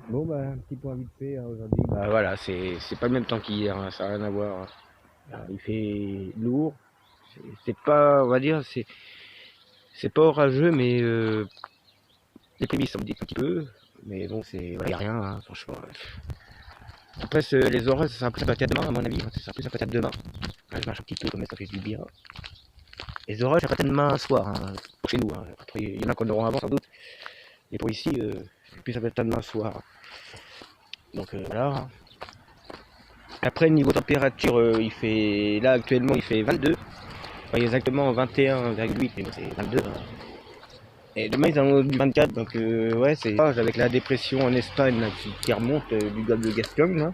Bon, bah, un petit point vite fait, hein, aujourd'hui. Bah, voilà, c'est pas le même temps qu'hier, hein, ça n'a rien à voir. Il fait lourd. C'est pas, on va dire, c'est pas orageux, mais les prémices, ça me dit un petit peu. Mais bon, y a rien, hein, franchement. Après, les orages, ça sera plus peut-être demain, à mon avis. Hein, ça sera plus peut-être demain. Là, je marche un petit peu, comme ça fait du bien. Les orages, ça sera peut-être demain soir, hein, pour chez nous. Hein. Après, il y en a qu'on aura avant, sans doute. Et pour ici, plus ça peut être demain soir. Donc voilà. Après, niveau température, il fait là actuellement il fait 22, enfin, exactement 21,8, mais bon, c'est 22. Hein. Et demain ils en ont du 24, donc ouais, c'est avec la dépression en Espagne là, qui remonte du golfe de Gascogne. Là.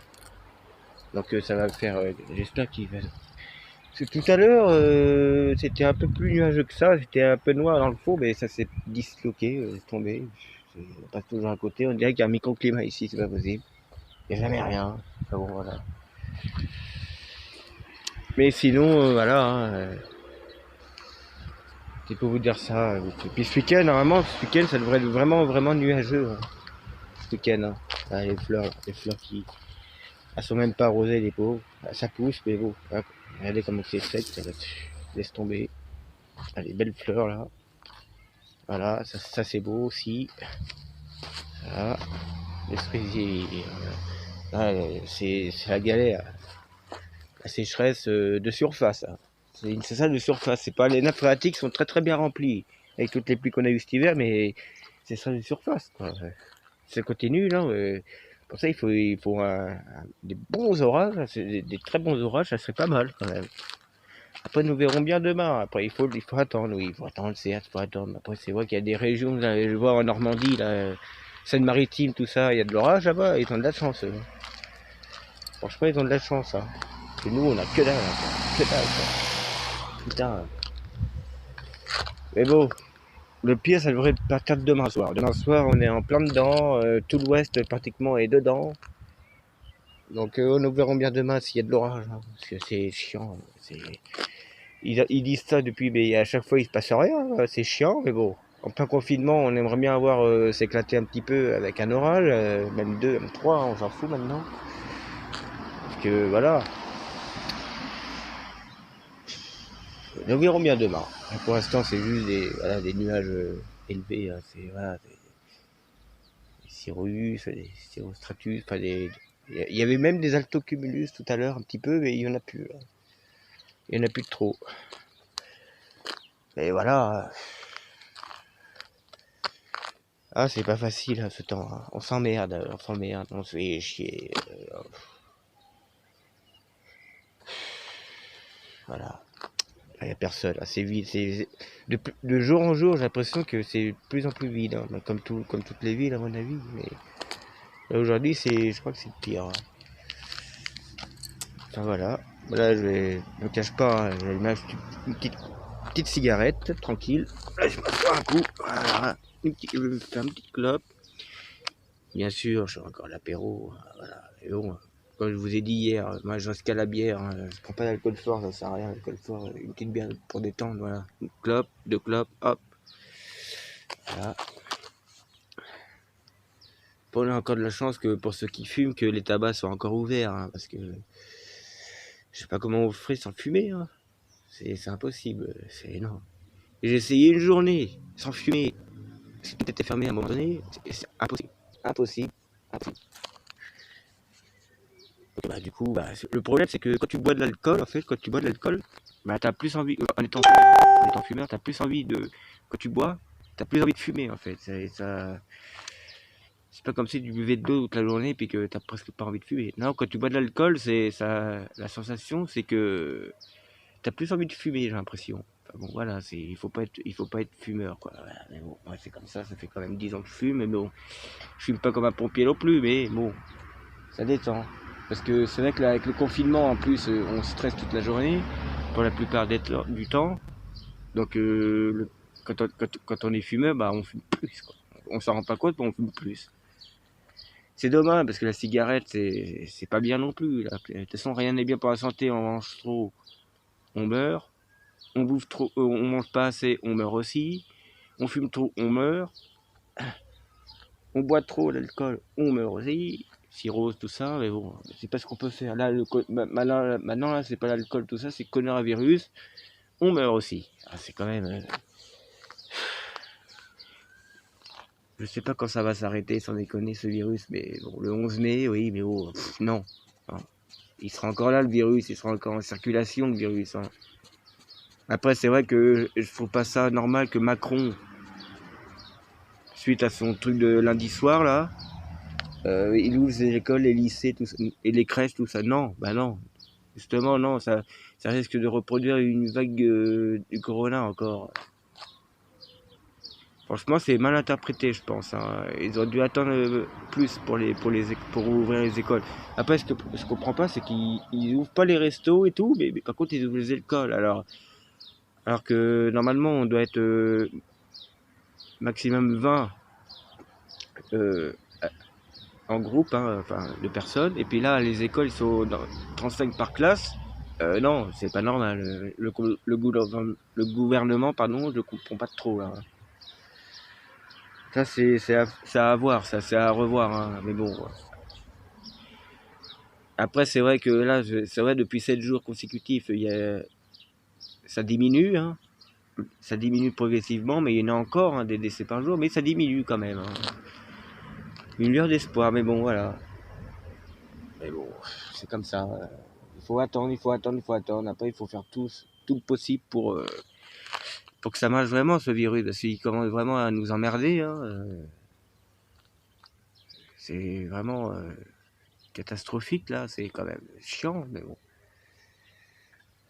Donc ça va faire, j'espère qu'il va. Parce que tout à l'heure, c'était un peu plus nuageux que ça, c'était un peu noir dans le fond, mais ça s'est disloqué, c'est tombé. On passe toujours à côté, on dirait qu'il y a un microclimat ici, c'est pas possible. Il n'y a jamais rien. Enfin bon, voilà. Mais sinon, voilà. Hein, c'est pour vous dire ça. Et puis ce week-end, normalement, ce week-end, ça devrait être vraiment, vraiment nuageux. Hein, ce week-end. Hein. Ah, les fleurs qui. Elles sont même pas rosées, les pauvres. Ah, ça pousse, mais bon. Hein, regardez comment c'est sec. Laisse tomber. Ah, les belles fleurs là. Voilà, ça c'est beau aussi. Voilà. Les cerisiers. C'est la galère. La sécheresse de surface. Hein. C'est ça de surface. C'est pas les nappes phréatiques sont très très bien remplies avec toutes les pluies qu'on a eues cet hiver, mais c'est ça de surface. Quoi. Ça continue là. Pour ça, il faut des bons orages, des très bons orages, ça serait pas mal quand même. Après, nous verrons bien demain. Après, il faut attendre, oui, il faut attendre, il faut attendre. Après, c'est vrai qu'il y a des régions, là, je vois en Normandie, là, Seine-Maritime, tout ça, il y a de l'orage là-bas, ils ont de la chance. Franchement, ils ont de la chance. Hein. Et nous, on a que dalle, hein, que dalle. Quoi. Putain. Mais bon, le pire, ça devrait partir demain soir. Demain soir, on est en plein dedans, tout l'ouest pratiquement est dedans. Donc nous verrons bien demain s'il y a de l'orage, hein, parce que c'est chiant. Ils disent ça depuis, mais à chaque fois il se passe rien, c'est chiant, mais bon. En plein confinement, on aimerait bien avoir s'éclater un petit peu avec un orage, même deux, même trois, hein, on s'en fout maintenant. Parce que voilà, nous verrons bien demain. Pour l'instant, c'est juste voilà, des nuages élevés, hein, c'est voilà, des cirrus, des cirrostratus, enfin il y avait même des altocumulus tout à l'heure un petit peu, mais il y en a plus. Là. Il y en a plus de trop. Mais voilà. Ah, c'est pas facile hein, ce temps. Hein. On s'emmerde, on se fait chier. Voilà. Il n'y a personne. C'est vide. De jour en jour, j'ai l'impression que c'est de plus en plus vide. Hein. Comme toutes les villes, à mon avis. Mais aujourd'hui, je crois que c'est le pire. Hein. Enfin, voilà. Là, je me cache pas. Hein. J'allume une petite cigarette, tranquille. Là, je m'assois un coup. Voilà. Je me fais une petite clope. Bien sûr, je fais encore l'apéro. Voilà. Et bon, comme je vous ai dit hier, moi je reste qu'à la bière. Hein. Je prends pas d'alcool fort, ça sert à rien. L'alcool fort, une petite bière pour détendre. Voilà. Une clope, deux clopes, hop. Voilà. On a encore de la chance que pour ceux qui fument, que les tabacs soient encore ouverts. Hein, parce que je sais pas comment on ferait sans fumer. Hein. C'est impossible. C'est énorme. J'ai essayé une journée sans fumer. Si tout était fermé à un moment donné, c'est impossible. Impossible. Impossible. Bah, du coup, le problème c'est que quand tu bois de l'alcool, en fait, quand tu bois de l'alcool, bah, t'as plus envie, en étant fumeur, t'as plus envie de, quand tu bois, t'as plus envie de fumer en fait. C'est pas comme si tu buvais de l'eau toute la journée puis que t'as presque pas envie de fumer. Non, quand tu bois de l'alcool, c'est ça, la sensation c'est que t'as plus envie de fumer, j'ai l'impression. Enfin, bon, voilà, il faut pas être fumeur quoi. Voilà, mais bon, ouais, c'est comme ça fait quand même 10 ans que je fume, mais bon, je fume pas comme un pompier non plus, mais bon, ça détend. Parce que c'est vrai que là, avec le confinement, en plus, on stresse toute la journée, pour la plupart du temps. Donc, quand on est fumeur, bah, on fume plus. Quoi. On s'en rend pas compte, mais on fume plus. C'est dommage, parce que la cigarette, c'est pas bien non plus. Là. De toute façon, rien n'est bien pour la santé. On mange trop, on meurt. On bouffe trop, on mange pas assez, on meurt aussi. On fume trop, on meurt. on boit trop l'alcool, on meurt aussi, cirrhose, tout ça, mais bon, c'est pas ce qu'on peut faire. Là, maintenant, là, c'est pas l'alcool, tout ça, c'est coronavirus, on meurt aussi. Ah, c'est quand même. Je sais pas quand ça va s'arrêter, sans déconner, ce virus, mais bon, le 11 mai, oui, mais oh, non. Non. Il sera encore là, le virus, il sera encore en circulation, le virus. Hein. Après, c'est vrai que je trouve pas ça normal que Macron, suite à son truc de lundi soir, là, il ouvre les écoles, les lycées, tout ça, et les crèches, tout ça. Non, bah non. Justement, non, ça risque de reproduire une vague du corona encore. Franchement, c'est mal interprété, je pense. Hein. Ils auraient dû attendre plus pour ouvrir les écoles. Après, ce que je comprends pas, c'est qu'ils ouvrent pas les restos et tout, mais par contre, ils ouvrent les écoles. Alors que normalement, on doit être maximum 20 euh, en groupe, hein, enfin, de personnes. Et puis là, les écoles, ils sont 35 par classe. Non, c'est pas normal. Le gouvernement, pardon, je le comprends pas trop. Là. Ça, c'est à voir, ça, c'est à revoir. Hein. Mais bon. Après, c'est vrai que là, c'est vrai, depuis 7 jours consécutifs, ça diminue. Hein. Ça diminue progressivement, mais il y en a encore hein, des décès par jour, mais ça diminue quand même. Hein. Une lueur d'espoir, mais bon, voilà. Mais bon, c'est comme ça. Il faut attendre, il faut attendre, il faut attendre. Après, il faut faire tout le possible pour que ça marche vraiment, ce virus. Parce qu'il commence vraiment à nous emmerder. Hein. C'est vraiment catastrophique, là. C'est quand même chiant, mais bon.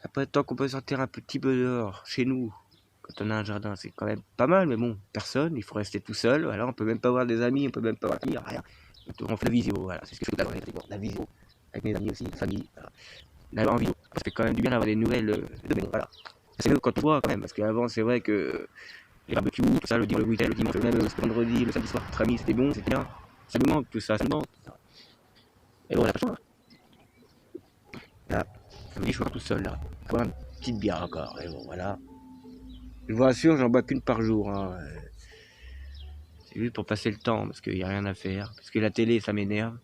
Après, tant qu'on peut sortir un petit peu dehors, chez nous, quand on a un jardin, c'est quand même pas mal, mais bon, personne, il faut rester tout seul. Voilà, on peut même pas voir des amis, on peut même pas voir qui, rien. On fait la visio, voilà, c'est ce que je fais la visio. Avec mes amis aussi, famille. Voilà. Là, en vidéo, ça fait quand même du bien d'avoir des nouvelles de maison, voilà. C'est mieux quand on voit quand même, parce qu'avant, c'est vrai que les barbecues, tout ça, le week-end, le dimanche, même le vendredi, le samedi soir, entre amis, c'était bon, c'était bien. Ça me manque tout ça, ça me manque. Et bon, on a pas le choix. Là, samedi, je suis tout seul, là. Boire une petite bière encore, et bon, voilà. Je vous rassure, j'en bois qu'une par jour. Hein. C'est juste pour passer le temps, parce qu'il n'y a rien à faire. Parce que la télé, ça m'énerve.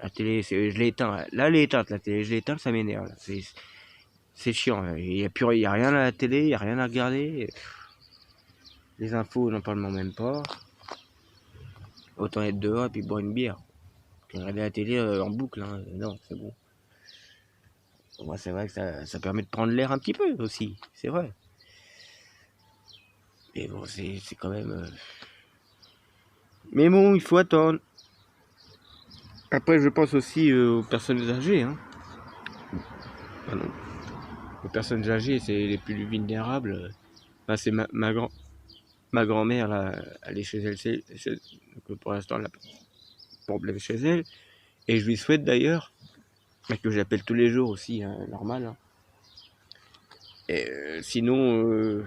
La télé, je l'ai éteinte. Là, elle est éteinte, la télé. Je l'ai éteinte, ça m'énerve. C'est chiant. Il n'y a rien à la télé, il n'y a rien à regarder. Les infos, n'en parle même pas. Autant être dehors et puis boire une bière. Puis regarder la télé en boucle. Hein. Non, c'est bon. Moi, c'est vrai que ça permet de prendre l'air un petit peu aussi. C'est vrai. Mais bon, c'est quand même... Mais bon, il faut attendre. Après, je pense aussi aux personnes âgées. Hein. Ah non. Les personnes âgées, c'est les plus vulnérables. Enfin, c'est ma grand-mère, là, elle est chez elle. Donc, pour l'instant, elle a pas de problème chez elle. Et je lui souhaite d'ailleurs, que j'appelle tous les jours aussi, hein, normal. Hein. Et sinon,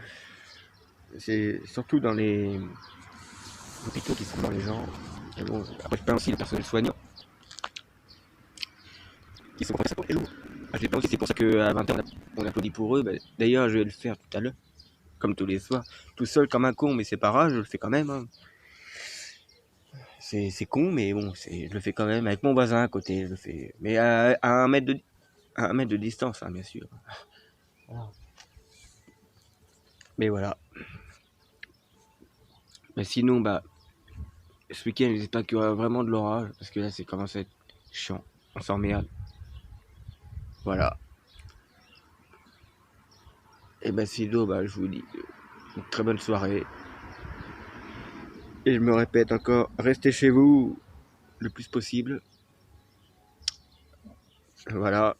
c'est surtout dans les hôpitaux qui sont dans les gens. Et bon, après, je peins aussi les personnels soignants qui sont comme ça tous les jours. Je les peins aussi, c'est pour ça qu'à 20h, on applaudit pour eux. D'ailleurs, je vais le faire tout à l'heure, comme tous les soirs. Tout seul comme un con, mais c'est pas grave, je le fais quand même. Hein. C'est con, mais bon, je le fais quand même. Avec mon voisin à côté, je le fais. Mais à 1 mètre de distance, hein, bien sûr. Voilà. Mais voilà. Mais sinon, ce week-end, j'espère qu'il y aura vraiment de l'orage, parce que là, c'est commence à être chiant. On s'emmerde. Voilà. Et sinon, je vous dis une très bonne soirée. Et je me répète encore, restez chez vous le plus possible. Voilà.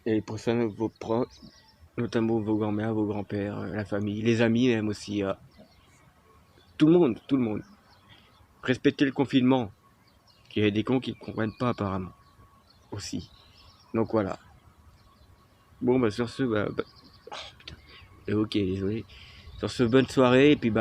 Et pour ça, vos proches, notamment vos grands-mères, vos grands-pères, la famille, les amis même aussi. Tout le monde, tout le monde. Respectez le confinement. Il y a des cons qui ne comprennent pas apparemment. Aussi. Donc voilà. Bon, sur ce, oh, putain. Ok, désolé. Sur ce, bonne soirée, et puis